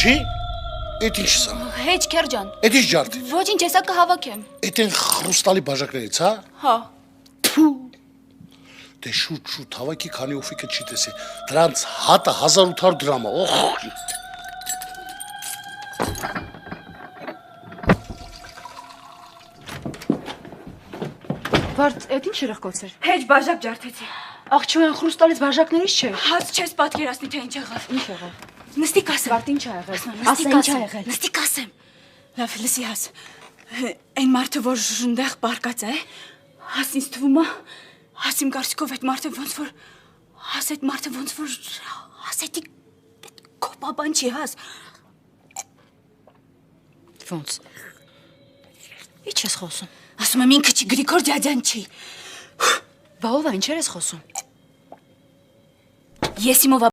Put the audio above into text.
Չի։ Էդ ինչ սա։ Հեչ Քերջան։ Էդ ինչ ջարդի։ Ոչինչ, հեսա կհավաքեմ։ Էդ են խրուստալի բաժակներից, հա։ Հա։ Դե շուտ հավաքի, քանի օֆիկը չի տեսի։ Դրանց հատը 1800 դրամ է։ Օխ։ Վարդ, էդ ինչ երախկոց էր։ Հեչ բաժակ ջարդեցի։ Աղջոյան խրուստալից բաժակներից չէ։ Հաց չես պատկերացնի, թե ինչ եղավ։ Ինչ եղավ։ Նստիկ ասեմ։ Վարդ, ինչ ա եղել։ Ասա, ինչ ա եղել։ Նստիկ ասեմ։ Լավ, լսի հաս։ Այն մարդը, որ այնտեղ պարկած է, հաս ինձ թվում է, հաս իմ կարծիքով այդ մարդը ոնց որ ասեցի կոպաբան չի հաս։ Ոնց։ Ինչ ես խոսում։ Ասում եմ ինքը չի, Գրիգոր դյադյան չի։ Բա ով է, ինչեր ես խոսում։ Ես իմով